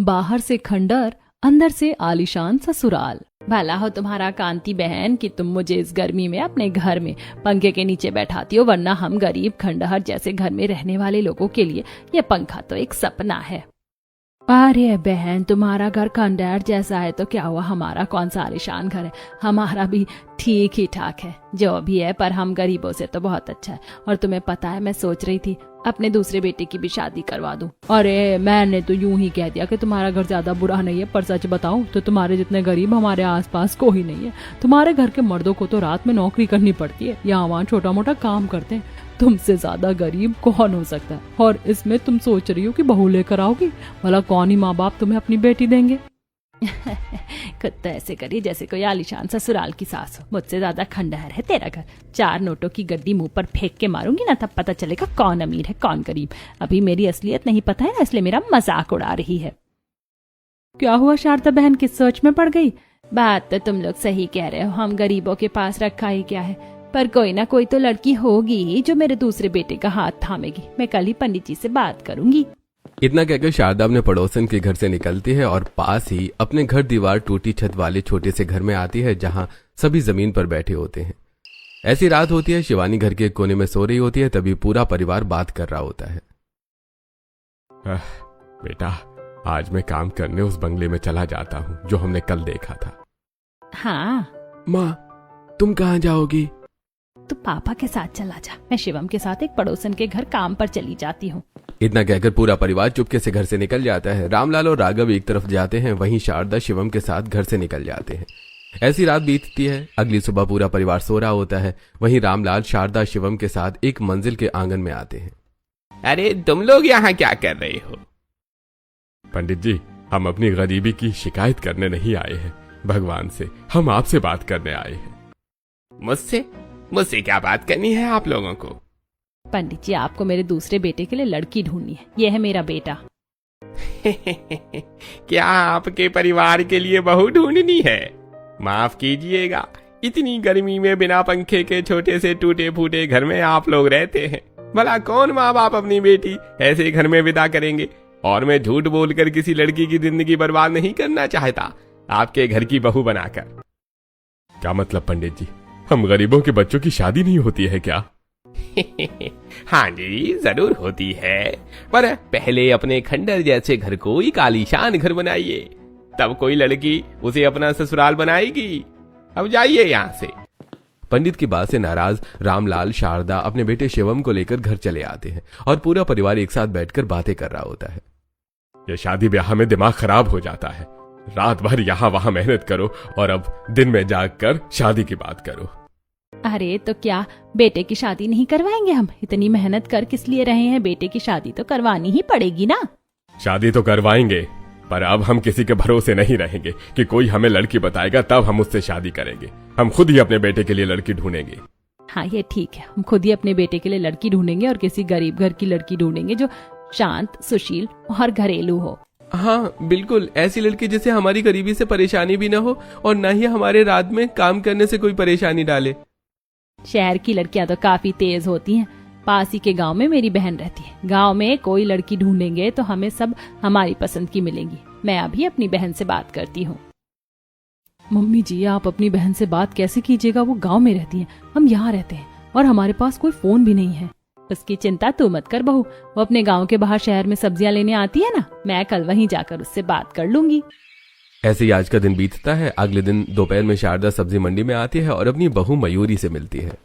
बाहर से खंडर, अंदर से आलीशान ससुराल। भला हो तुम्हारा कांति बहन कि तुम मुझे इस गर्मी में अपने घर में पंखे के नीचे बैठाती हो, वरना हम गरीब खंडहर जैसे घर में रहने वाले लोगों के लिए ये पंखा तो एक सपना है। अरे बहन, तुम्हारा घर खंडहर जैसा है तो क्या हुआ, हमारा कौन सा आलीशान घर है। हमारा भी ठीक ही ठाक है जो भी है, पर हम गरीबों से तो बहुत अच्छा है। और तुम्हें पता है, मैं सोच रही थी अपने दूसरे बेटे की भी शादी करवा दूं। अरे मैंने तो यूं ही कह दिया कि तुम्हारा घर ज्यादा बुरा नहीं है, पर सच बताऊं तो तुम्हारे जितने गरीब हमारे आसपास कोई नहीं है। तुम्हारे घर के मर्दों को तो रात में नौकरी करनी पड़ती है या वहाँ छोटा मोटा काम करते हैं। तुमसे ज्यादा गरीब कौन हो सकता है। और इसमें तुम सोच रही हो कि बहू लेकर आओगी, भला कौन ही माँ बाप तुम्हें अपनी बेटी देंगे। खुद तो ऐसे करिए जैसे कोई आलीशान ससुराल की सास हो। मुझसे ज्यादा खंडहर है तेरा घर। 4 नोटों की गड्डी मुंह पर फेंक के मारूंगी ना, तब पता चलेगा कौन अमीर है कौन गरीब। अभी मेरी असलियत नहीं पता है ना, इसलिए मेरा मजाक उड़ा रही है। क्या हुआ शारदा बहन, किस सोच में पड़ गई। बात तो तुम लोग सही कह रहे हो, हम गरीबों के पास रखा ही क्या है, पर कोई ना कोई तो लड़की होगी जो मेरे दूसरे बेटे का हाथ थामेगी। मैं कल ही पंडित जी से बात करूंगी। इतना कहकर शारदा अपने पड़ोसन के घर से निकलती है और पास ही अपने घर दीवार टूटी छत वाले छोटे से घर में आती है, जहां सभी जमीन पर बैठे होते हैं। ऐसी रात होती है, शिवानी घर के कोने में सो रही होती है, तभी पूरा परिवार बात कर रहा होता है। बेटा, आज मैं काम करने उस बंगले में चला जाता हूँ जो हमने कल देखा था। हाँ। माँ, तुम कहाँ जाओगी। तो पापा के साथ चला जा, मैं शिवम के साथ एक पड़ोसन के घर काम पर चली जाती हूँ। इतना कहकर पूरा परिवार चुपके से घर से निकल जाता है। रामलाल और राघव एक तरफ जाते हैं, वहीं शारदा शिवम के साथ घर से निकल जाते हैं। ऐसी रात बीतती है। अगली सुबह पूरा परिवार सो रहा होता है। वहीं रामलाल शारदा शिवम के साथ एक मंजिल के आंगन में आते हैं। अरे तुम लोग यहाँ क्या कर रहे हो। पंडित जी, हम अपनी गरीबी की शिकायत करने नहीं आए हैं, भगवान से हम आपसे बात करने आए हैं। मुझसे क्या बात करनी है आप लोगों को। पंडित जी, आपको मेरे दूसरे बेटे के लिए लड़की ढूंढनी है। यह है मेरा बेटा। क्या आपके परिवार के लिए बहू ढूंढनी है। माफ कीजिएगा, इतनी गर्मी में बिना पंखे के छोटे से टूटे फूटे घर में आप लोग रहते हैं। भला कौन माँ बाप अपनी बेटी ऐसे घर में विदा करेंगे। और मैं झूठ बोलकर किसी लड़की की जिंदगी बर्बाद नहीं करना चाहता आपके घर की बहू बनाकर। क्या मतलब पंडित जी, हम गरीबों के बच्चों की शादी नहीं होती है क्या। हाँ जी, जरूर होती है, पर पहले अपने खंडर जैसे घर को एक आलीशान घर बनाइए, तब कोई लड़की उसे अपना ससुराल बनाएगी। अब जाइए यहाँ से। पंडित की बात से नाराज रामलाल शारदा अपने बेटे शिवम को लेकर घर चले आते हैं और पूरा परिवार एक साथ बैठकर बातें कर रहा होता है। यह शादी ब्याह में दिमाग खराब हो जाता है। रात भर यहाँ वहां मेहनत करो और अब दिन में जागकर शादी की बात करो। अरे तो क्या बेटे की शादी नहीं करवाएंगे हम। इतनी मेहनत कर किस लिए रहे हैं, बेटे की शादी तो करवानी ही पड़ेगी ना। शादी तो करवाएंगे, पर अब हम किसी के भरोसे नहीं रहेंगे कि कोई हमें लड़की बताएगा तब हम उससे शादी करेंगे। हम खुद ही अपने बेटे के लिए लड़की ढूंढेंगे। हाँ ये ठीक है, हम खुद ही अपने बेटे के लिए लड़की ढूंढेंगे और किसी गरीब घर की लड़की ढूंढेंगे जो शांत, सुशील और घरेलू हो। हाँ बिल्कुल, ऐसी लड़की जिसे हमारी गरीबी से परेशानी भी न हो और न ही हमारे रात में काम करने से कोई परेशानी डाले। शहर की लड़कियां तो काफी तेज होती हैं। पास ही के गांव में मेरी बहन रहती है। गांव में कोई लड़की ढूंढेंगे तो हमें सब हमारी पसंद की मिलेंगी। मैं अभी अपनी बहन से बात करती हूँ। मम्मी जी, आप अपनी बहन से बात कैसे कीजिएगा, वो गांव में रहती है, हम यहाँ रहते हैं और हमारे पास कोई फोन भी नहीं है। उसकी चिंता तू मत कर बहू, वो अपने गांव के बाहर शहर में सब्जियां लेने आती है ना, मैं कल वहीं जाकर उससे बात कर लूंगी। ऐसे ही आज का दिन बीतता है। अगले दिन दोपहर में शारदा सब्जी मंडी में आती है और अपनी बहू मयूरी से मिलती है।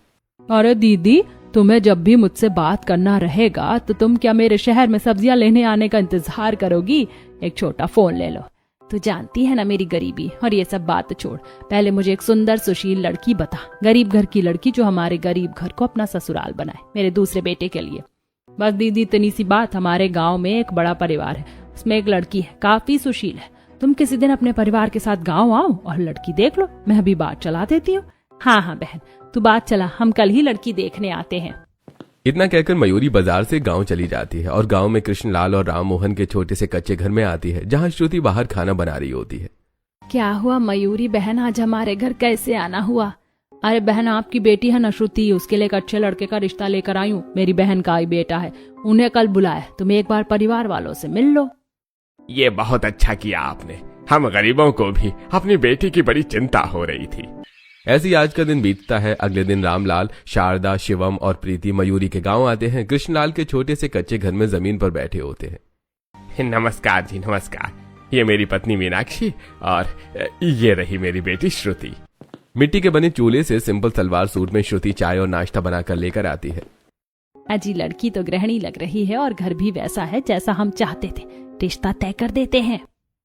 अरे दीदी, तुम्हें जब भी मुझसे बात करना रहेगा तो तुम क्या मेरे शहर में सब्जियां लेने आने का इंतजार करोगी। एक छोटा फोन ले लो। तू जानती है ना मेरी गरीबी, और ये सब बात छोड़, पहले मुझे एक सुंदर सुशील लड़की बता, गरीब घर की लड़की जो हमारे गरीब घर को अपना ससुराल बनाए, मेरे दूसरे बेटे के लिए। बस दीदी इतनी सी बात। हमारे गांव में एक बड़ा परिवार है, उसमें एक लड़की है, काफी सुशील है। तुम किसी दिन अपने परिवार के साथ गांव आओ और लड़की देख लो, मैं अभी बात चला देती हूँ। हाँ हाँ बहन, तू बात चला, हम कल ही लड़की देखने आते हैं। इतना कहकर मयूरी बाजार से गांव चली जाती है और गांव में कृष्णलाल और राम मोहन के छोटे से कच्चे घर में आती है, जहां श्रुति बाहर खाना बना रही होती है। क्या हुआ मयूरी बहन, आज हमारे घर कैसे आना हुआ। अरे बहन, आपकी बेटी है ना श्रुति, उसके लिए एक अच्छे लड़के का रिश्ता लेकर आई हूँ। मेरी बहन का ही बेटा है, उन्हें कल बुलाया, तुम एक बार परिवार वालों से मिल लो। ये बहुत अच्छा किया आपने, हम गरीबों को भी अपनी बेटी की बड़ी चिंता हो रही थी। ऐसे ही आज का दिन बीतता है। अगले दिन रामलाल, शारदा, शिवम और प्रीति मयूरी के गांव आते हैं। कृष्णलाल के छोटे से कच्चे घर में जमीन पर बैठे होते हैं। नमस्कार जी, नमस्कार। ये मेरी पत्नी मीनाक्षी और ये रही मेरी बेटी श्रुति। मिट्टी के बने चूल्हे से सिंपल सलवार सूट में श्रुति चाय और नाश्ता बनाकर लेकर आती है। अजी लड़की तो गृहिणी लग रही है और घर भी वैसा है जैसा हम चाहते थे। रिश्ता तय कर देते हैं।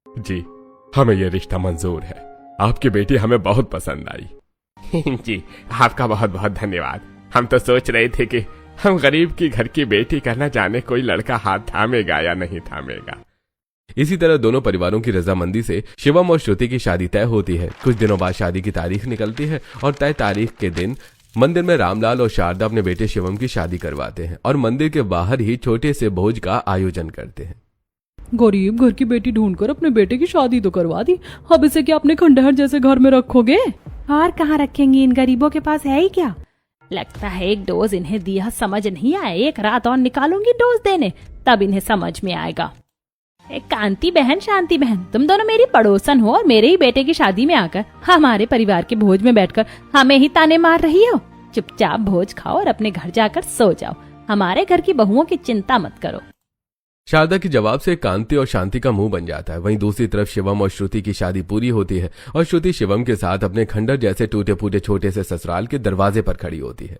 जी, हमें ये रिश्ता मंजूर है। आपकी बेटी हमें बहुत पसंद आई। जी, आपका बहुत बहुत धन्यवाद। हम तो सोच रहे थे कि हम गरीब की घर की बेटी का न जाने कोई लड़का हाथ थामेगा या नहीं थामेगा। इसी तरह दोनों परिवारों की रजामंदी से शिवम और श्रुति की शादी तय होती है। कुछ दिनों बाद शादी की तारीख निकलती है और तय तारीख के दिन मंदिर में रामलाल और शारदा अपने बेटे शिवम की शादी करवाते हैं और मंदिर के बाहर ही छोटे से भोज का आयोजन करते हैं। गरीब घर की बेटी ढूंढकर अपने बेटे की शादी तो करवा दी, अब इसे क्या अपने खंडहर जैसे घर में रखोगे? और कहाँ रखेंगे? इन गरीबों के पास है ही क्या? लगता है एक डोज इन्हें दिया समझ नहीं आया। एक रात और निकालूंगी डोज देने, तब इन्हें समझ में आएगा। कांति बहन, शांति बहन, तुम दोनों मेरी पड़ोसन हो और मेरे ही बेटे की शादी में आकर हमारे परिवार के भोज में बैठकर हमें ही ताने मार रही हो। चुपचाप भोज खाओ और अपने घर जाकर सो जाओ। हमारे घर की बहुओं की चिंता मत करो। शारदा के जवाब से कांति और शांति का मुंह बन जाता है। वहीं दूसरी तरफ शिवम और श्रुति की शादी पूरी होती है और श्रुति शिवम के साथ अपने खंडहर जैसे टूटे फूटे छोटे से ससुराल के दरवाजे पर खड़ी होती है।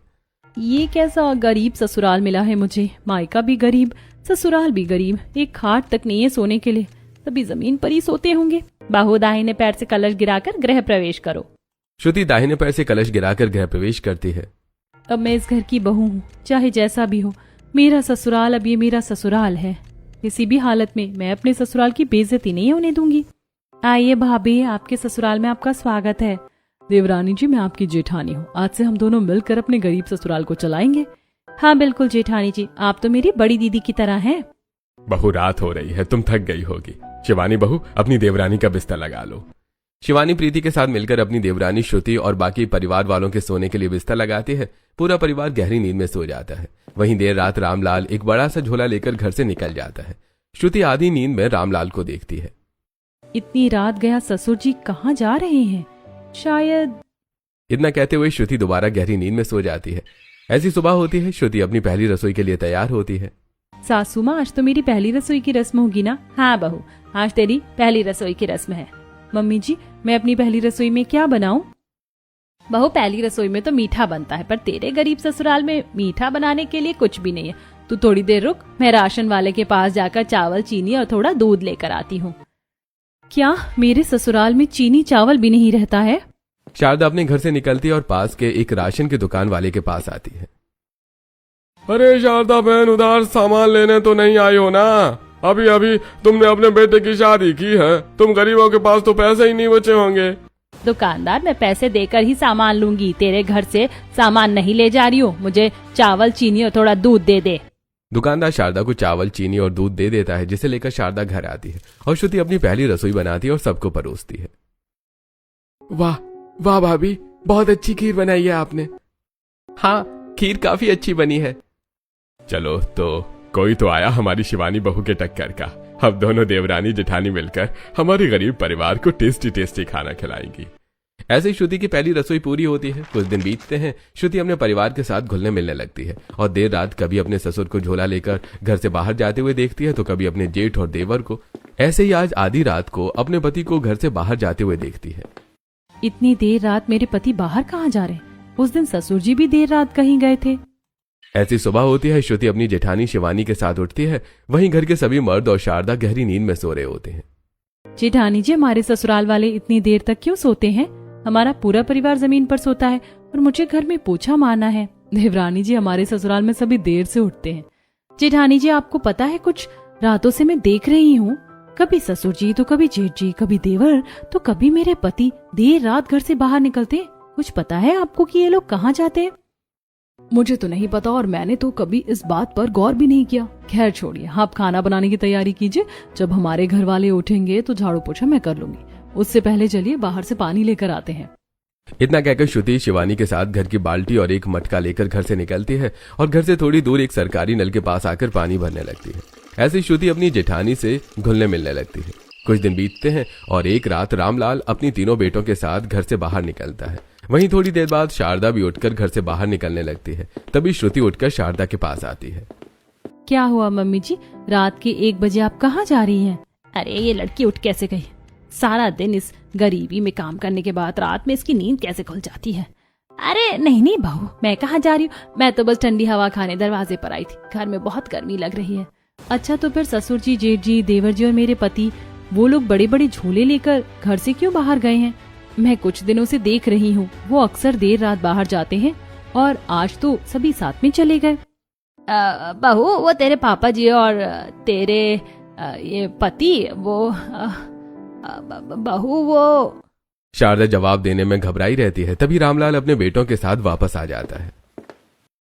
ये कैसा गरीब ससुराल मिला है मुझे। मायका भी गरीब, ससुराल भी गरीब। एक खाट तक नहीं है सोने के लिए, तभी जमीन पर ही सोते होंगे। बाहु दाहिने पैर से कलश गिराकर गृह प्रवेश करो। श्रुति दाहिने पैर से कलश गिराकर गृह प्रवेश करती है। अब मैं इस घर की बहू हूँ, चाहे जैसा भी हो। मेरा ससुराल अब ये मेरा ससुराल है। किसी भी हालत में मैं अपने ससुराल की बेइज्जती नहीं होने दूंगी। आइए भाभी, आपके ससुराल में आपका स्वागत है। देवरानी जी, मैं आपकी जेठानी हूँ। आज से हम दोनों मिलकर अपने गरीब ससुराल को चलाएंगे। हाँ बिल्कुल जेठानी जी, आप तो मेरी बड़ी दीदी की तरह हैं। बहू, रात हो रही है, तुम थक गई होगी। शिवानी बहू, अपनी देवरानी का बिस्तर लगा लो। शिवानी प्रीति के साथ मिलकर अपनी देवरानी श्रुति और बाकी परिवार वालों के सोने के लिए बिस्तर लगाती है। पूरा परिवार गहरी नींद में सो जाता है। वहीं देर रात रामलाल एक बड़ा सा झोला लेकर घर से निकल जाता है। श्रुति आधी नींद में रामलाल को देखती है। इतनी रात गया ससुर जी कहाँ जा रहे हैं? शायद। इतना कहते हुए श्रुति दोबारा गहरी नींद में सो जाती है। ऐसी सुबह होती है। श्रुति अपनी पहली रसोई के लिए तैयार होती है। सासू माँ, आज तो मेरी पहली रसोई की रस्म होगी ना? हाँ बहू, आज तेरी पहली रसोई की रस्म है। मम्मी जी, मैं अपनी पहली रसोई में क्या बनाऊं? बहू, पहली रसोई में तो मीठा बनता है, पर तेरे गरीब ससुराल में मीठा बनाने के लिए कुछ भी नहीं है। तू थोड़ी देर रुक, मैं राशन वाले के पास जाकर चावल, चीनी और थोड़ा दूध लेकर आती हूँ। क्या मेरे ससुराल में चीनी चावल भी नहीं रहता है? शारदा अपने घर से निकलती है और पास के एक राशन की दुकान वाले के पास आती है। अरे शारदा बहन, उधार सामान लेने तो नहीं आई हो ना? अभी अभी तुमने अपने बेटे की शादी की है, तुम गरीबों के पास तो पैसे ही नहीं बचे होंगे। दुकानदार, मैं पैसे देकर ही सामान लूंगी। तेरे घर से सामान नहीं ले जा रही हूँ। मुझे चावल, चीनी और थोड़ा दूध दे दे। दुकानदार शारदा को चावल, चीनी और दूध दे देता है, जिसे लेकर शारदा घर आती है और श्रुति अपनी पहली रसोई बनाती है और सबको परोसती है। वाह वाह भाभी, बहुत अच्छी खीर बनाई है आपने। हाँ, खीर काफी अच्छी बनी है। चलो, तो कोई तो आया हमारी शिवानी बहू के टक्कर का। अब दोनों देवरानी जेठानी मिलकर हमारे गरीब परिवार को टेस्टी टेस्टी खाना खिलाएंगी। ऐसे ही श्रुति की पहली रसोई पूरी होती है। कुछ दिन बीतते हैं। श्रुति अपने परिवार के साथ घुलने मिलने लगती है और देर रात कभी अपने ससुर को झोला लेकर घर से बाहर जाते हुए देखती है, तो कभी अपने जेठ और देवर को। ऐसे ही आज आधी रात को अपने पति को घर से बाहर जाते हुए देखती है। इतनी देर रात मेरे पति बाहर कहाँ जा रहे? उस दिन ससुर जी भी देर रात कहीं गए थे। ऐसी सुबह होती है। श्रुति अपनी जेठानी शिवानी के साथ उठती है। वहीं घर के सभी मर्द और शारदा गहरी नींद में सो रहे होते हैं। जेठानी जी, हमारे ससुराल वाले इतनी देर तक क्यों सोते हैं? हमारा पूरा परिवार जमीन पर सोता है और मुझे घर में पोछा मारना है। देवरानी जी, हमारे ससुराल में सभी देर से उठते हैं। जेठानी जी, आपको पता है, कुछ रातों से मैं देख रही हूँ, कभी ससुर जी तो कभी जेठ जी, कभी देवर तो कभी मेरे पति देर रात घर से बाहर निकलते। कुछ पता है आपको कि ये लोग कहाँ जाते हैं? मुझे तो नहीं पता और मैंने तो कभी इस बात पर गौर भी नहीं किया। खैर छोड़िए, आप खाना बनाने की तैयारी कीजिए। जब हमारे घर वाले उठेंगे तो झाड़ू पोछा मैं कर लूंगी। उससे पहले चलिए बाहर से पानी लेकर आते हैं। इतना कहकर श्रुति शिवानी के साथ घर की बाल्टी और एक मटका लेकर घर से निकलती है और घर से थोड़ी दूर एक सरकारी नल के पास आकर पानी भरने लगती है। ऐसी श्रुति अपनी जेठानी से घुलने मिलने लगती है। कुछ दिन बीतते हैं और एक रात रामलाल अपनी तीनों बेटों के साथ घर से बाहर निकलता है। वहीं थोड़ी देर बाद शारदा भी उठकर घर से बाहर निकलने लगती है। तभी श्रुति उठकर शारदा के पास आती है। क्या हुआ मम्मी जी, रात के 1 बजे आप कहाँ जा रही हैं? अरे ये लड़की उठ कैसे गई? सारा दिन इस गरीबी में काम करने के बाद रात में इसकी नींद कैसे खुल जाती है? अरे नहीं बहू, मैं कहाँ जा रही हूँ, मैं तो बस ठंडी हवा खाने दरवाजे पर आई थी। घर में बहुत गर्मी लग रही है। अच्छा तो फिर ससुर जी, जेठ जी, देवर जी और मेरे पति, वो लोग बड़े बड़े झोले लेकर घर से क्यों बाहर गए हैं? मैं कुछ दिनों से देख रही हूँ वो अक्सर देर रात बाहर जाते हैं और आज तो सभी साथ में चले गए। बहू, वो तेरे पापा जी और तेरे ये पति, वो बहू वो। शारदा जवाब देने में घबराई रहती है। तभी रामलाल अपने बेटों के साथ वापस आ जाता है।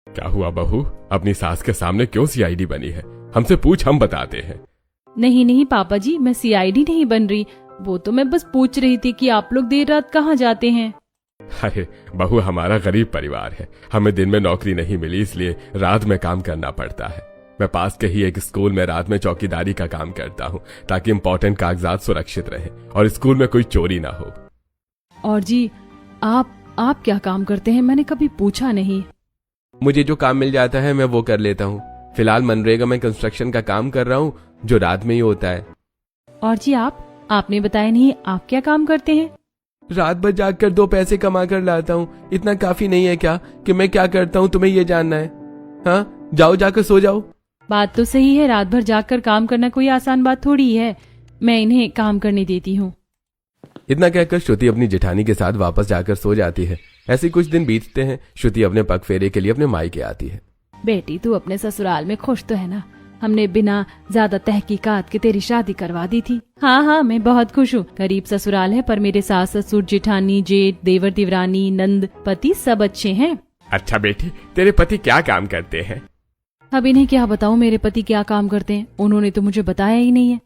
क्या हुआ बहू, अपनी सास के सामने क्यों सीआईडी बनी है? हमसे पूछ, हम बताते हैं। नहीं पापा जी, मैं सीआईडी नहीं बन रही। वो तो मैं बस पूछ रही थी कि आप लोग देर रात कहाँ जाते हैं। अरे बहू, हमारा गरीब परिवार है, हमें दिन में नौकरी नहीं मिली, इसलिए रात में काम करना पड़ता है। मैं पास के ही एक स्कूल में रात में चौकीदारी का काम करता हूँ ताकि इम्पोर्टेंट कागजात सुरक्षित रहे और स्कूल में कोई चोरी ना हो। और जी, आप क्या काम करते हैं? मैंने कभी पूछा नहीं। मुझे जो काम मिल जाता है मैं वो कर लेता हूँ। फिलहाल मनरेगा में कंस्ट्रक्शन का काम कर रहा हूँ जो रात में ही होता है। और जी आपने बताया नहीं, आप क्या काम करते हैं? रात भर जागकर 2 पैसे कमा कर लाता हूँ। इतना काफी नहीं है क्या कि मैं क्या करता हूँ तुम्हें ये जानना है? हाँ, जाओ जाकर सो जाओ। बात तो सही है, रात भर जागकर काम करना कोई आसान बात थोड़ी है। मैं इन्हें काम करने देती हूँ। इतना कहकर श्रुति अपनी जेठानी के साथ वापस जाकर सो जाती है। ऐसे कुछ दिन बीतते हैं। श्रुति अपने पग फेरे के लिए अपने मायके आती है। बेटी, तू अपने ससुराल में खुश तो है ना? हमने बिना ज्यादा तहकीकात के तेरी शादी करवा दी थी। हाँ, मैं बहुत खुश हूँ। गरीब ससुराल है पर मेरे सास ससुर, जेठानी, जेठ, देवर देवरानी, नंद, पति सब अच्छे हैं। अच्छा बेटी, तेरे पति क्या काम करते हैं? अब इन्हें क्या बताऊँ मेरे पति क्या काम करते हैं? उन्होंने तो मुझे बताया ही नहीं है।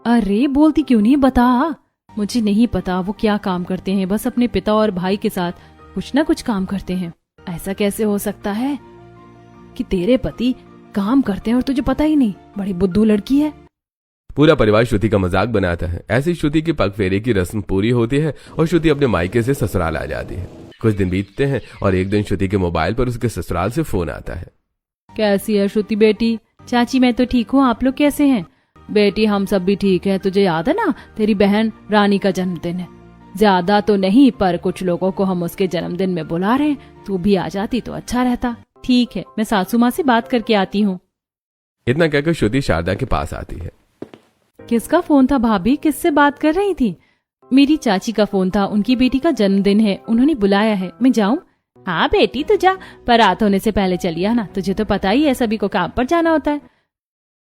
अरे बोलती क्यों नहीं, बता। मुझे नहीं पता वो क्या काम करते हैं, बस अपने पिता और भाई के साथ कुछ ना कुछ काम करते हैं। ऐसा कैसे हो सकता है कि तेरे पति काम करते हैं और तुझे पता ही नहीं? बड़ी बुद्धू लड़की है। पूरा परिवार श्रुति का मजाक बनाता है। ऐसी श्रुति की पग फेरे की रस्म पूरी होती है और श्रुति अपने मायके से ससुराल आ जाती है। कुछ दिन बीतते हैं और एक दिन श्रुति के मोबाइल पर उसके ससुराल से फोन आता है। कैसी है श्रुति बेटी? चाची मैं तो ठीक हूँ, आप लोग कैसे हैं? बेटी हम सब भी ठीक है। तुझे याद है ना, तेरी बहन रानी का जन्मदिन है। ज्यादा तो नहीं पर कुछ लोगों को हम उसके जन्मदिन में बुला रहे हैं। तू भी आ जाती तो अच्छा रहता। ठीक है, मैं सासू माँ से बात करके आती हूँ। इतना कहकर श्रुति शारदा के पास आती है। किसका फोन था भाभी? किससे बात कर रही थी? मेरी चाची का फोन था, उनकी बेटी का जन्मदिन है, उन्होंने बुलाया है। मैं जाऊँ? हाँ बेटी तू जा, पर रात होने से पहले चली आना। तुझे तो पता ही है सभी को काम पर जाना होता है।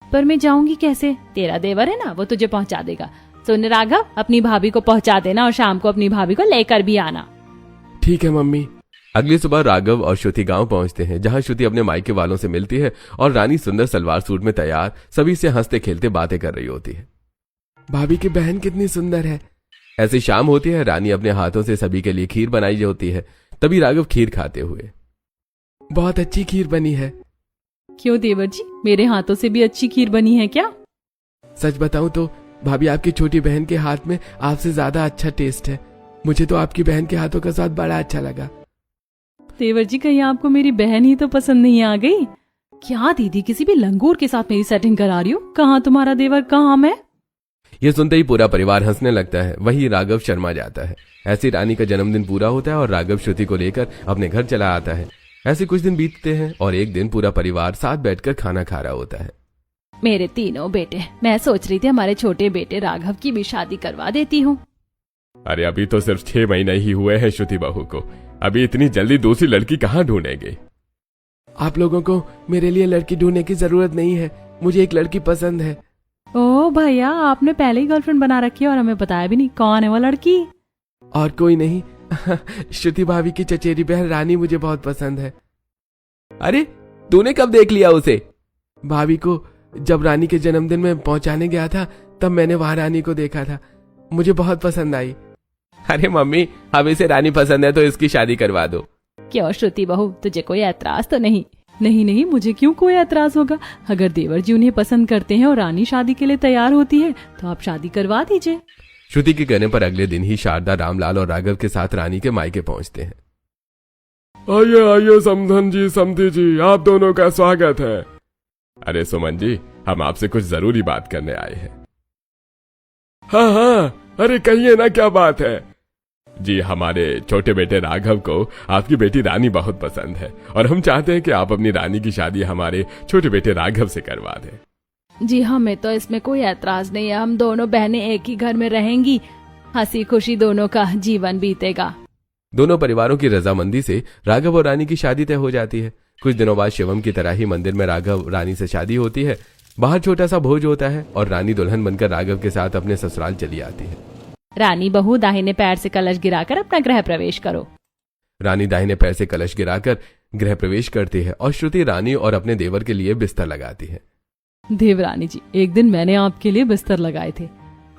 पर मैं जाऊंगी कैसे? तेरा देवर है ना, वो तुझे पहुंचा देगा। सुन राघव, अपनी भाभी को पहुंचा देना और शाम को अपनी भाभी को लेकर भी आना। ठीक है मम्मी। अगली सुबह राघव और श्रुति गांव पहुंचते हैं, जहां श्रुति अपने मायके वालों से मिलती है और रानी सुंदर सलवार सूट में तैयार सभी से हंसते खेलते बातें कर रही होती है। भाभी की बहन कितनी सुंदर है। ऐसी शाम होती है। रानी अपने हाथों से सभी के लिए खीर बनाई होती है। तभी राघव खीर खाते हुए, बहुत अच्छी खीर बनी है। क्यों देवर जी, मेरे हाथों से भी अच्छी खीर बनी है क्या? सच बताऊं तो भाभी, आपकी छोटी बहन के हाथ में आपसे ज्यादा अच्छा टेस्ट है। मुझे तो आपकी बहन के हाथों का स्वाद बड़ा अच्छा लगा। देवर जी, कहीं आपको मेरी बहन ही तो पसंद नहीं आ गई क्या? दीदी किसी भी लंगूर के साथ मेरी सेटिंग करा रही हो। कहाँ तुम्हारा देवर, कहाँ मैं? ये सुनते ही पूरा परिवार हंसने लगता है। वहीं राघव शर्मा जाता है। ऐसी रानी का जन्मदिन पूरा होता है और राघव श्रुति को लेकर अपने घर चला आता है। ऐसे कुछ दिन बीतते हैं और एक दिन पूरा परिवार साथ बैठकर खाना खा रहा होता है। मेरे तीनों बेटे, मैं सोच रही थी हमारे छोटे बेटे राघव की भी शादी करवा देती हूँ। अरे अभी तो सिर्फ 6 महीने ही हुए हैं श्रुति बहू को, अभी इतनी जल्दी दूसरी लड़की कहाँ ढूंढेंगे? आप लोगों को मेरे लिए लड़की ढूंढने की जरूरत नहीं है। मुझे एक लड़की पसंद है। ओ भैया, आपने पहले ही गर्लफ्रेंड बना रखी है और हमें बताया भी नहीं। कौन है वो लड़की? और कोई नहीं, श्रुति भाभी की चचेरी बहन रानी मुझे बहुत पसंद है। अरे तूने कब देख लिया उसे? भाभी को जब रानी के जन्मदिन में पहुंचाने गया था तब मैंने वहां रानी को देखा था। मुझे बहुत पसंद आई। अरे मम्मी, अब इसे रानी पसंद है तो इसकी शादी करवा दो। क्यों श्रुति बहू, तुझे कोई ऐतराज तो नहीं? नहीं नहीं, मुझे क्यों कोई एतराज होगा। अगर देवर जी उन्हें पसंद करते हैं और रानी शादी के लिए तैयार होती है तो आप शादी करवा दीजिए। श्रुति के कहने पर अगले दिन ही शारदा, रामलाल और राघव के साथ रानी के मायके पहुंचते हैं। आइए आइए समधन जी, समधी जी, आप दोनों का स्वागत है। अरे सुमन जी, हम आपसे कुछ जरूरी बात करने आए हैं। हाँ हाँ, अरे कहिए ना, क्या बात है। जी, हमारे छोटे बेटे राघव को आपकी बेटी रानी बहुत पसंद है और हम चाहते हैं कि आप अपनी रानी की शादी हमारे छोटे बेटे राघव से करवा दें। जी, हमें तो इसमें कोई ऐतराज नहीं है। हम दोनों बहनें एक ही घर में रहेंगी, हंसी खुशी दोनों का जीवन बीतेगा। दोनों परिवारों की रजामंदी से राघव और रानी की शादी तय हो जाती है। कुछ दिनों बाद शिवम की तरह ही मंदिर में राघव रानी से शादी होती है। बाहर छोटा सा भोज होता है और रानी दुल्हन बनकर राघव के साथ अपने ससुराल चली आती है। रानी बहू, दाहिने पैर से कलश गिराकर अपना गृह प्रवेश करो। रानी दाहिने पैर से कलश गिराकर गृह प्रवेश करती है और श्रुति रानी और अपने देवर के लिए बिस्तर लगाती है। देवरानी जी, एक दिन मैंने आपके लिए बिस्तर लगाए थे,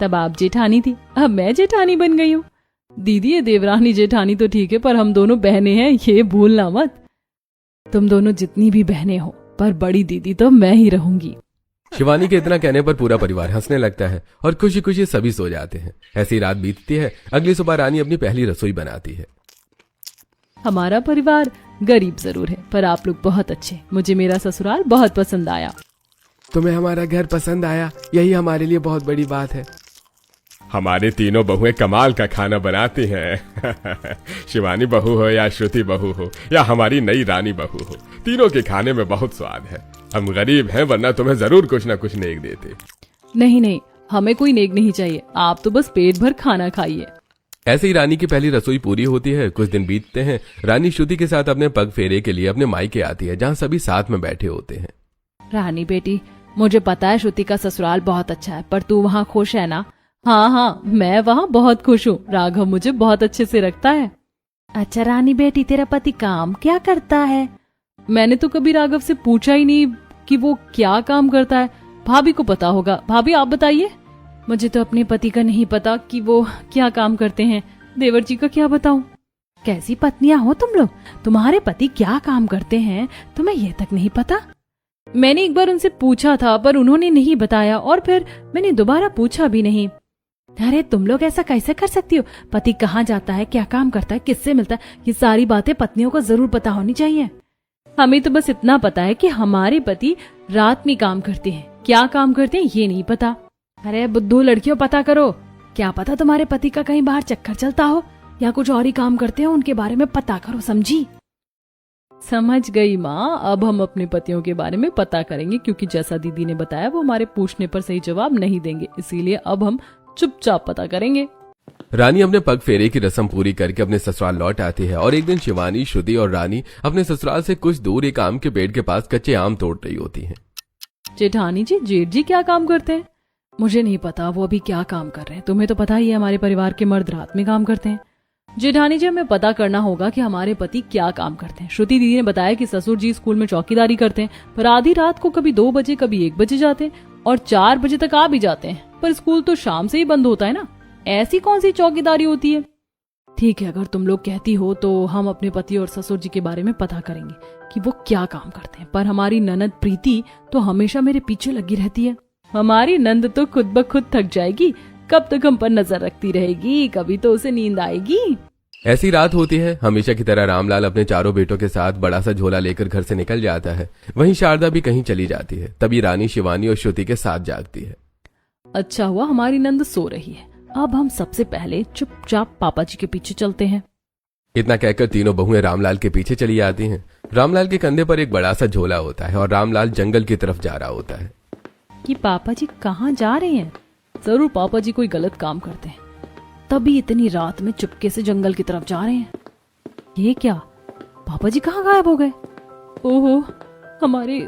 तब आप जेठानी थी, अब मैं जेठानी बन गई हूँ। दीदी, ये देवरानी जेठानी तो ठीक है, पर हम दोनों बहनें हैं, ये भूलना मत। तुम दोनों जितनी भी बहनें हो, पर बड़ी दीदी तो मैं ही रहूंगी। शिवानी के इतना कहने पर पूरा परिवार हंसने लगता है और खुशी खुशी सभी सो जाते हैं। ऐसी रात बीतती है। अगली सुबह रानी अपनी पहली रसोई बनाती है। हमारा परिवार गरीब जरूर है, पर आप लोग बहुत अच्छे। मुझे मेरा ससुराल बहुत पसंद आया। तुम्हें हमारा घर पसंद आया, यही हमारे लिए बहुत बड़ी बात है। हमारे तीनों बहुएं कमाल का खाना बनाती हैं। शिवानी बहू हो या श्रुति बहू हो या हमारी नई रानी बहू हो, तीनों के खाने में बहुत स्वाद है। हम गरीब हैं, वरना तुम्हें जरूर कुछ न कुछ नेक देते। नहीं नहीं, हमें कोई नेक नहीं चाहिए, आप तो बस पेट भर खाना खाइए। ऐसे ही रानी की पहली रसोई पूरी होती है। कुछ दिन बीतते हैं। रानी श्रुति के साथ अपने पग फेरे के लिए अपने मायके आती है, जहाँ सभी साथ में बैठे होते हैं। रानी बेटी, मुझे पता है श्रुति का ससुराल बहुत अच्छा है, पर तू वहाँ खुश है ना? हाँ हाँ, मैं वहाँ बहुत खुश हूँ। राघव मुझे बहुत अच्छे से रखता है। अच्छा रानी बेटी, तेरा पति काम क्या करता है? मैंने तो कभी राघव से पूछा ही नहीं कि वो क्या काम करता है। भाभी को पता होगा। भाभी आप बताइए। मुझे तो अपने पति का नहीं पता कि वो क्या काम करते हैं। देवर जी का क्या बताऊं? कैसी पत्नियां हो तुम लोग, तुम्हारे पति क्या काम करते हैं तुम्हें ये तक नहीं पता? मैंने एक बार उनसे पूछा था, पर उन्होंने नहीं बताया और फिर मैंने दोबारा पूछा भी नहीं। अरे तुम लोग ऐसा कैसे कर सकती हो? पति कहाँ जाता है, क्या काम करता है, किससे मिलता है, ये सारी बातें पत्नियों को जरूर पता होनी चाहिए। हमें तो बस इतना पता है कि हमारे पति रात में काम करते हैं, क्या काम करते हैं ये नहीं पता। अरे बुद्धू लड़कियों, पता करो। क्या पता तुम्हारे पति का कहीं बाहर चक्कर चलता हो या कुछ और ही काम करते हो, उनके बारे में पता करो, समझी? समझ गई माँ, अब हम अपने पतियों के बारे में पता करेंगे, क्योंकि जैसा दीदी ने बताया वो हमारे पूछने पर सही जवाब नहीं देंगे, इसीलिए अब हम चुपचाप पता करेंगे। रानी अपने पग फेरे की रस्म पूरी करके अपने ससुराल लौट आती है और एक दिन शिवानी, श्रुति और रानी अपने ससुराल से कुछ दूर एक आम के पेड़ के पास कच्चे आम तोड़ रही होती हैं। जेठानी जी, जेठ जी क्या काम करते हैं? मुझे नहीं पता वो अभी क्या काम कर रहे हैं। तुम्हें तो पता ही है हमारे परिवार के मर्द रात में काम करते हैं। जेठानी जी, हमें पता करना होगा कि हमारे पति क्या काम करते हैं। श्रुति दीदी ने बताया कि ससुर जी स्कूल में चौकीदारी करते हैं, पर आधी रात को कभी 2 बजे कभी 1 बजे जाते हैं और 4 बजे तक आ भी जाते हैं, पर स्कूल तो शाम से ही बंद होता है ना। ऐसी कौन सी चौकीदारी होती है? ठीक है, अगर तुम लोग कहती हो तो हम अपने पति और ससुर जी के बारे में पता करेंगे कि वो क्या काम करते हैं। पर हमारी ननद प्रीति तो हमेशा मेरे पीछे लगी रहती है। हमारी नंद तो खुद ब खुद थक जाएगी, कब तक हम पर नजर रखती रहेगी, कभी तो उसे नींद आएगी। ऐसी रात होती है। हमेशा की तरह रामलाल अपने चारों बेटों के साथ बड़ा सा झोला लेकर घर से निकल जाता है। वहीं शारदा भी कहीं चली जाती है। तभी रानी, शिवानी और श्रुति के साथ जागती है। अच्छा हुआ हमारी नंद सो रही है। अब हम सबसे पहले चुपचाप पापा जी के पीछे चलते हैं। इतना कहकर तीनों बहुएं रामलाल के पीछे चली आती हैं। रामलाल के कंधे पर एक बड़ा सा झोला होता है और रामलाल जंगल की तरफ जा रहा होता है। कि पापा जी कहाँ जा रहे हैं? जरूर पापा जी कोई गलत काम करते हैं, तभी इतनी रात में चुपके से जंगल की तरफ जा रहे हैं। ये क्या, पापा जी कहाँ गायब हो गए? ओहो, हमारे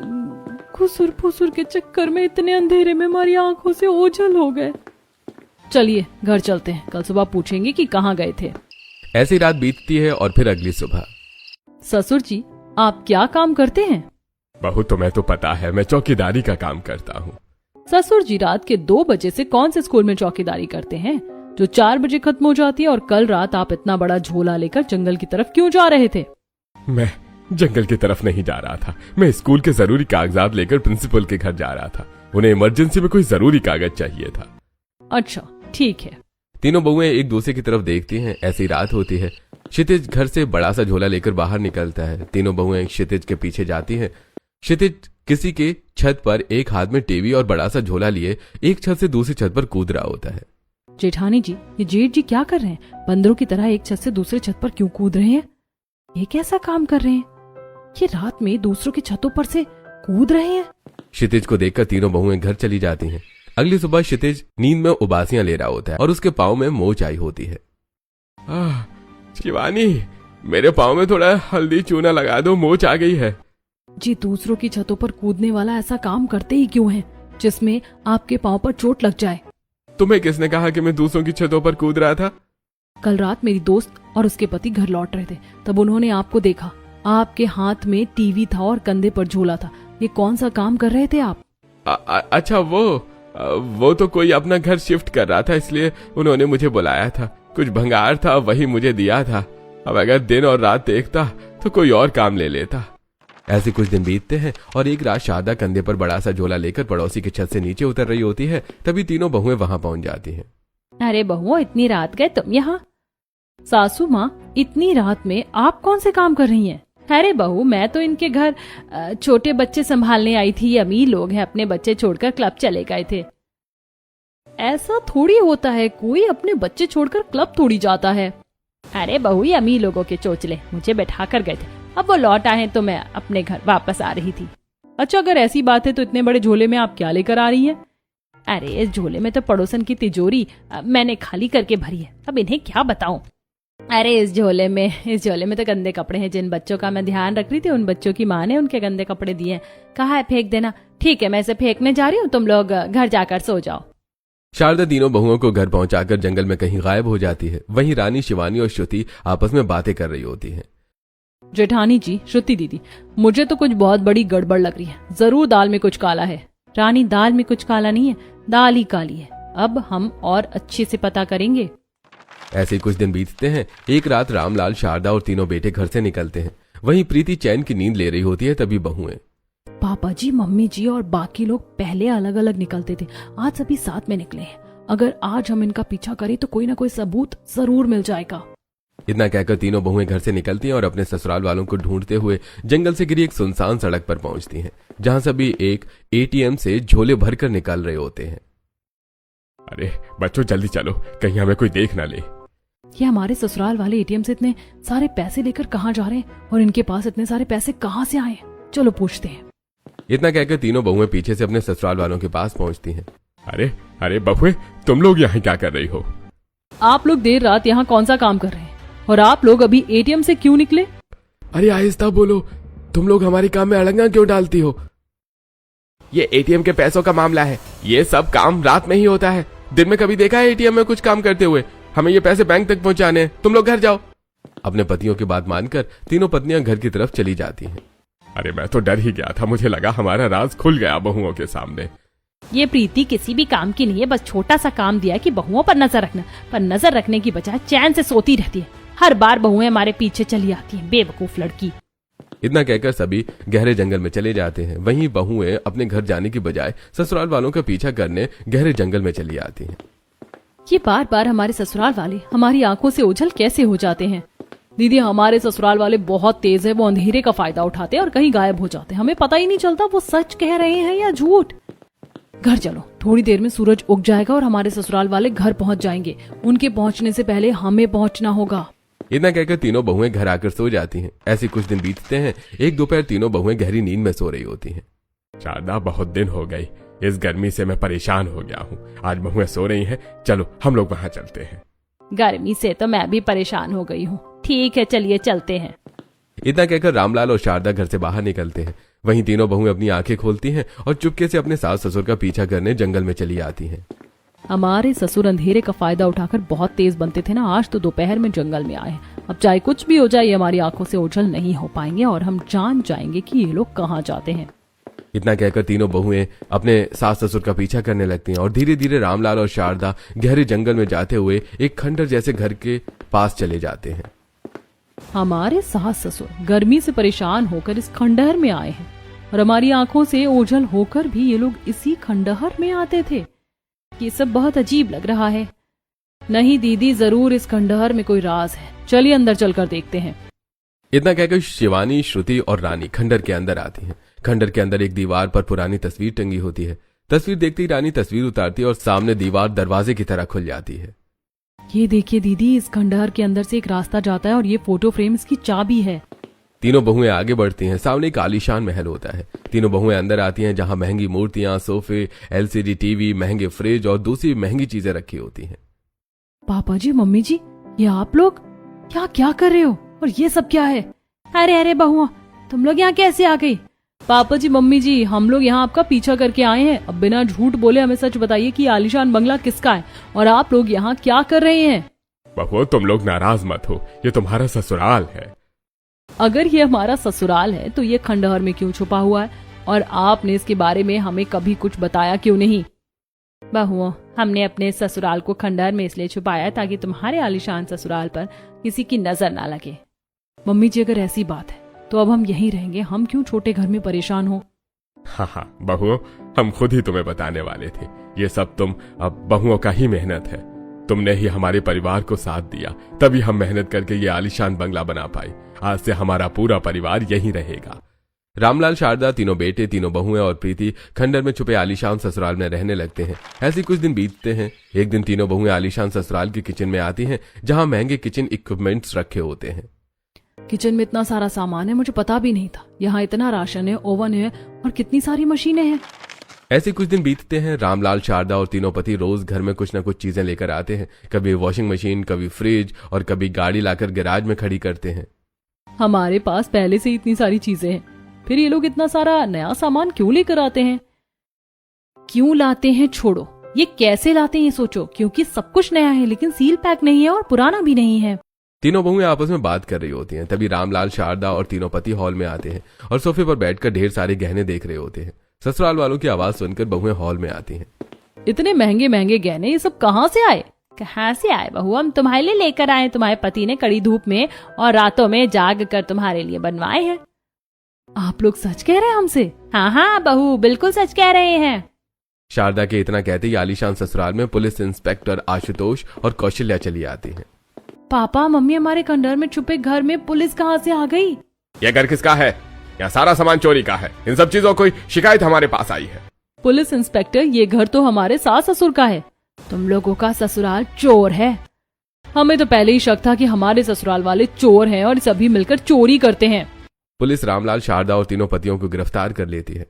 खुसुर फुसुर के चक्कर में इतने अंधेरे में हमारी आंखों से ओझल हो गए। चलिए घर चलते हैं, कल सुबह पूछेंगे कि कहाँ गए थे। ऐसी रात बीतती है और फिर अगली सुबह। ससुर जी, आप क्या काम करते हैं? बहू, तुम्हें तो पता है मैं चौकीदारी का काम करता हूँ। ससुर जी, रात के 2 बजे से कौन से स्कूल में चौकीदारी करते हैं जो 4 बजे खत्म हो जाती है? और कल रात आप इतना बड़ा झोला लेकर जंगल की तरफ क्यों जा रहे थे? जंगल की तरफ नहीं जा रहा था, मैं स्कूल के जरूरी कागजात लेकर प्रिंसिपल के घर जा रहा था। उन्हें इमरजेंसी में कोई जरूरी कागज चाहिए था। अच्छा ठीक है। तीनों बहुएं एक दूसरे की तरफ देखती हैं। ऐसी रात होती है। क्षितिज घर से बड़ा सा झोला लेकर बाहर निकलता है। तीनों बहुएं क्षितिज के पीछे जाती हैं। क्षितिज किसी के छत पर एक हाथ में टीवी और बड़ा सा झोला लिए एक छत से दूसरी छत पर कूद रहा होता है। जेठानी जी, ये जेठ जी क्या कर रहे हैं? बंदरों की तरह एक छत से दूसरे छत पर क्यों कूद रहे हैं? ये कैसा काम कर रहे हैं? ये रात में दूसरों की छतों पर से कूद रहे हैं। क्षितिज को देखकर तीनों बहुएं घर चली जाती हैं। अगली सुबह क्षितिज नींद में उबासियां ले रहा होता है और उसके पाँव में मोच आई होती है। शिवानी, मेरे पाँव में थोड़ा हल्दी चूना लगा दो, मोच आ गई है। जी, दूसरों की छतों पर कूदने वाला ऐसा काम करते ही क्यों है जिसमें आपके पाँव पर चोट लग जाए? तुम्हें किसने कहा कि मैं दूसरों की छतों पर कूद रहा था? कल रात मेरी दोस्त और उसके पति घर लौट रहे थे, तब उन्होंने आपको देखा। आपके हाथ में टीवी था और कंधे पर झोला था। ये कौन सा काम कर रहे थे आप? अच्छा, वो तो कोई अपना घर शिफ्ट कर रहा था, इसलिए उन्होंने मुझे बुलाया था। कुछ भंगार था, वही मुझे दिया था। अब अगर दिन और रात देखता तो कोई और काम ले लेता। ऐसे कुछ दिन बीतते हैं और एक रात शारदा कंधे पर बड़ा सा झोला लेकर पड़ोसी की छत से नीचे उतर रही होती है। तभी तीनों बहुएं वहां पहुंच जाती हैं। अरे बहुओं, इतनी रात गए तुम यहाँ? सासू माँ, इतनी रात में आप कौन से काम कर रही हैं? अरे बहू, मैं तो इनके घर छोटे बच्चे संभालने आई थी। ये अमीर लोग हैं, अपने बच्चे छोड़कर क्लब चले गए थे। ऐसा थोड़ी होता है, कोई अपने बच्चे छोड़कर क्लब थोड़ी जाता है। अरे बहू, ये अमीर लोगों के चोचले मुझे बैठा कर गए थे। अब वो लौट आए तो मैं अपने घर वापस आ रही थी। अच्छा, अगर ऐसी बात है तो इतने बड़े झोले में आप क्या लेकर आ रही हैं? अरे इस झोले में तो पड़ोसन की तिजोरी मैंने खाली करके भरी है, अब इन्हें क्या बताऊं। अरे इस झोले में तो गंदे कपड़े हैं। जिन बच्चों का मैं ध्यान रख रही थी, उन बच्चों की माँ ने उनके गंदे कपड़े दिए हैं। कहा है फेंक देना। ठीक है, मैं इसे फेंकने जा रही हूँ, तुम लोग घर जाकर सो जाओ। शारदा तीनों बहुओं को घर पहुंचाकर जंगल में कहीं गायब हो जाती है। वहीं रानी, शिवानी और श्रुति आपस में बातें कर रही होती हैं। जेठानी जी, श्रुति दीदी, मुझे तो कुछ बहुत बड़ी गड़बड़ लग रही है। जरूर दाल में कुछ काला है। रानी, दाल में कुछ काला नहीं है, दाल ही काली है। अब हम और अच्छे से पता करेंगे। ऐसे कुछ दिन बीतते हैं। एक रात रामलाल, शारदा और तीनों बेटे घर से निकलते हैं। वहीं प्रीति चैन की नींद ले रही होती है। तभी बहुएं, पापा जी, मम्मी जी और बाकी लोग पहले अलग अलग निकलते थे, आज सभी साथ में निकले हैं। अगर आज हम इनका पीछा करें तो कोई ना कोई सबूत जरूर मिल जाएगा। इतना कहकर तीनों बहुएं घर से निकलती हैं और अपने ससुराल वालों को ढूंढते हुए जंगल से घिरी एक सुनसान सड़क पर पहुंचती हैं, जहां सभी एक एटीएम से झोले भरकर निकाल रहे होते हैं। अरे बच्चों, जल्दी चलो, कहीं हमें कोई देख ना ले। ये हमारे ससुराल वाले एटीएम से इतने सारे पैसे लेकर कहाँ जा रहे हैं और इनके पास इतने सारे पैसे कहाँ से आए? चलो पूछते हैं। इतना कहकर तीनों बहुएं पीछे से अपने ससुराल वालों के पास पहुंचती हैं। अरे बहुएं, तुम लोग यहाँ क्या कर रही हो? आप लोग देर रात यहाँ कौन सा काम कर रहे हैं और आप लोग अभी एटीएम से क्यों निकले? अरे आहिस्ता बोलो, तुम लोग हमारे काम में अड़ंगा क्यों डालती हो? ये एटीएम के पैसों का मामला है। ये सब काम रात में ही होता है। दिन में कभी देखा है एटीएम में कुछ काम करते हुए? हमें ये पैसे बैंक तक पहुंचाने हैं। तुम लोग घर जाओ। अपने पतियों की बात मानकर तीनों पत्नियां घर की तरफ चली जाती हैं। अरे मैं तो डर ही गया था, मुझे लगा हमारा राज खुल गया बहुओं के सामने। ये प्रीति किसी भी काम की नहीं है, बस छोटा सा काम दिया कि बहुओं पर नजर रखना, पर नजर रखने की बजाय चैन से सोती रहती है। हर बार बहुएं हमारे पीछे चली आती हैं, बेवकूफ लड़की। इतना कहकर सभी गहरे जंगल में चले जाते हैं। वहीं बहुएं अपने घर जाने की बजाय ससुराल वालों का पीछा करने गहरे जंगल में चली आती हैं। ये बार बार हमारे ससुराल वाले हमारी आंखों से ओझल कैसे हो जाते हैं? दीदी, हमारे ससुराल वाले बहुत तेज है। वो अंधेरे का फायदा उठाते हैं और कहीं गायब हो जाते हैं। हमें पता ही नहीं चलता वो सच कह रहे हैं या झूठ। घर चलो, थोड़ी देर में सूरज उग जाएगा और हमारे ससुराल वाले घर पहुंच जाएंगे। उनके पहुंचने से पहले हमें पहुंचना होगा। इतना कहकर तीनों बहुएं घर आकर सो जाती हैं। ऐसे कुछ दिन बीतते हैं। एक दोपहर तीनों बहुएं गहरी नींद में सो रही होती हैं। शारदा, बहुत दिन हो गई, इस गर्मी से मैं परेशान हो गया हूँ। आज बहुएं सो रही हैं, चलो हम लोग वहां चलते हैं। गर्मी से तो मैं भी परेशान हो गई हूँ। ठीक है, चलिए चलते हैं। इतना कहकर रामलाल और शारदा घर से बाहर निकलते हैं। वहीं तीनों बहुएं अपनी आंखें खोलती हैं और चुपके से अपने सास ससुर का पीछा करने जंगल में चली आती हैं। हमारे ससुर अंधेरे का फायदा उठाकर बहुत तेज बनते थे ना, आज तो दोपहर में जंगल में आए। अब चाहे कुछ भी हो जाए, ये हमारी आंखों से ओझल नहीं हो पाएंगे और हम जान जाएंगे कि ये लोग कहाँ जाते हैं। इतना कहकर तीनों बहुएं अपने सास ससुर का पीछा करने लगती हैं और धीरे धीरे रामलाल और शारदा गहरे जंगल में जाते हुए एक खंडर जैसे घर के पास चले जाते हैं। हमारे सास ससुर गर्मी से परेशान होकर इस खंडहर में आए हैं और हमारी आंखों से ओझल होकर भी ये लोग इसी खंडहर में आते थे। ये सब बहुत अजीब लग रहा है। नहीं दीदी, जरूर इस खंडहर में कोई राज है। चलिए अंदर चलकर देखते हैं। इतना कहकर शिवानी, श्रुति और रानी खंडहर के अंदर आती हैं। खंडहर के अंदर एक दीवार पर पुरानी तस्वीर टंगी होती है। तस्वीर देखते ही रानी तस्वीर उतारती है और सामने दीवार दरवाजे की तरह खुल जाती है। ये देखिए दीदी, इस खंडहर के अंदर से एक रास्ता जाता है और ये फोटो फ्रेम इसकी चाबी है। तीनों बहुएं आगे बढ़ती हैं। सामने एक आलीशान महल होता है। तीनों बहुएं अंदर आती हैं, जहां महंगी मूर्तियां, सोफे, एलसीडी टीवी, महंगे फ्रिज और दूसरी महंगी चीजें रखी होती हैं। पापा जी, मम्मी जी, ये आप लोग क्या क्या कर रहे हो और ये सब क्या है? अरे अरे बहुआ, तुम लोग यहाँ कैसे आ गई? पापा जी, मम्मी जी, हम लोग यहाँ आपका पीछा करके आए हैं। अब बिना झूठ बोले हमें सच बताइए कि आलीशान बंगला किसका है और आप लोग यहाँ क्या कर रहे हैं? बहू, तुम लोग नाराज मत हो, ये तुम्हारा ससुराल है। अगर ये हमारा ससुराल है तो ये खंडहर में क्यों छुपा हुआ है और आपने इसके बारे में हमें कभी कुछ बताया क्यों नहीं? बहुओं, हमने अपने ससुराल को खंडहर में इसलिए छुपाया ताकि तुम्हारे आलीशान ससुराल पर किसी की नजर ना लगे। मम्मी जी, अगर ऐसी बात है तो अब हम यहीं रहेंगे। हम क्यों छोटे घर में परेशान हो? हाँ बहू, हम खुद ही तुम्हें बताने वाले थे। ये सब तुम अब बहुओं का ही मेहनत है। तुमने ही हमारे परिवार को साथ दिया, तभी हम मेहनत करके ये आलीशान बंगला बना पाए। आज से हमारा पूरा परिवार यहीं रहेगा। रामलाल, शारदा, तीनों बेटे, तीनों बहुएं और प्रीति खंडहर में छुपे आलीशान ससुराल में रहने लगते हैं। ऐसे कुछ दिन बीतते हैं। एक दिन तीनों बहुएं आलीशान ससुराल के किचन में आती हैं, जहां महंगे किचन इक्विपमेंट्स रखे होते हैं। किचन में इतना सारा सामान है, मुझे पता भी नहीं था। यहाँ इतना राशन है, ओवन है और कितनी सारी मशीनें हैं। ऐसे कुछ दिन बीतते हैं। रामलाल, शारदा और तीनों पति रोज घर में कुछ न कुछ चीजें लेकर आते हैं। कभी वॉशिंग मशीन, कभी फ्रिज और कभी गाड़ी लाकर गैराज में खड़ी करते हैं। हमारे पास पहले से इतनी सारी चीजें हैं, फिर ये लोग इतना सारा नया सामान क्यों लेकर आते हैं? क्यों लाते हैं छोड़ो, ये कैसे लाते हैं ये सोचो। क्योंकि सब कुछ नया है लेकिन सील पैक नहीं है और पुराना भी नहीं है। तीनों बहुएं आपस में बात कर रही होती हैं। तभी रामलाल, शारदा और तीनों पति हॉल में आते हैं और सोफे पर बैठकर ढेर सारे गहने देख रहे होते हैं। ससुराल वालों की आवाज सुनकर बहुएं हॉल में आती हैं। इतने महंगे महंगे गहने, ये सब कहाँ से आए? कहाँ से आए बहू? हम तुम्हारे लिए लेकर आए। तुम्हारे पति ने कड़ी धूप में और रातों में जाग कर तुम्हारे लिए बनवाए हैं। आप लोग सच कह रहे हैं हमसे? हाँ हाँ बहू, बिल्कुल सच कह रहे हैं। शारदा के इतना कहते ही आलीशान ससुराल में पुलिस इंस्पेक्टर आशुतोष और कौशल्या चली आती हैं। पापा मम्मी, हमारे खंडहर में छुपे घर में पुलिस कहाँ से आ गई? यह घर किसका है? यह सारा सामान चोरी का है। इन सब चीजों की शिकायत हमारे पास आई है। पुलिस इंस्पेक्टर, ये घर तो हमारे सास ससुर का है। तुम लोगों का ससुराल चोर है। हमें तो पहले ही शक था कि हमारे ससुराल वाले चोर हैं और सभी मिलकर चोरी करते हैं। पुलिस रामलाल, शारदा और तीनों पतियों को गिरफ्तार कर लेती है।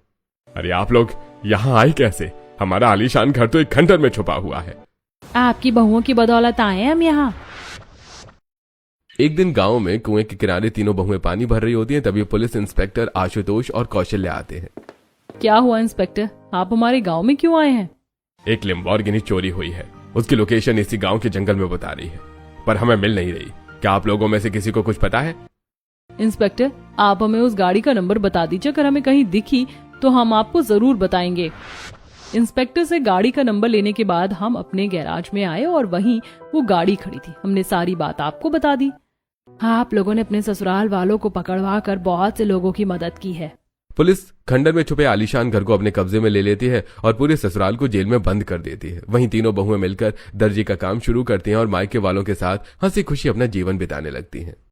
अरे आप लोग यहाँ आए कैसे? हमारा आलीशान घर तो एक खंडहर में छुपा हुआ है। आपकी बहुओं की बदौलत आए हम यहाँ। एक दिन गांव में कुएं के किनारे तीनों बहुएं पानी भर रही होती हैं। तभी पुलिस इंस्पेक्टर आशुतोष और कौशल्या आते हैं। क्या हुआ इंस्पेक्टर, आप हमारे गांव में क्यों आए हैं? एक लैम्बोर्गिनी चोरी हुई है। उसकी लोकेशन इसी गांव के जंगल में बता रही है, पर हमें मिल नहीं रही। क्या आप लोगों में से किसी को कुछ पता है? इंस्पेक्टर, आप हमें उस गाड़ी का नंबर बता दीजिए। अगर हमें कहीं दिखी तो हम आपको जरूर बताएंगे। इंस्पेक्टर से गाड़ी का नंबर लेने के बाद हम अपने गैराज में आए और वहीं वो गाड़ी खड़ी थी। हमने सारी बात आपको बता दी। आप लोगों ने अपने ससुराल वालों को पकड़वा कर बहुत से लोगों की मदद की है। पुलिस खंडहर में छुपे आलीशान घर को अपने कब्जे में ले लेती है और पूरे ससुराल को जेल में बंद कर देती है। वहीं तीनों बहुएं मिलकर दर्जी का काम शुरू करती हैं और मायके वालों के साथ हंसी खुशी अपना जीवन बिताने लगती हैं।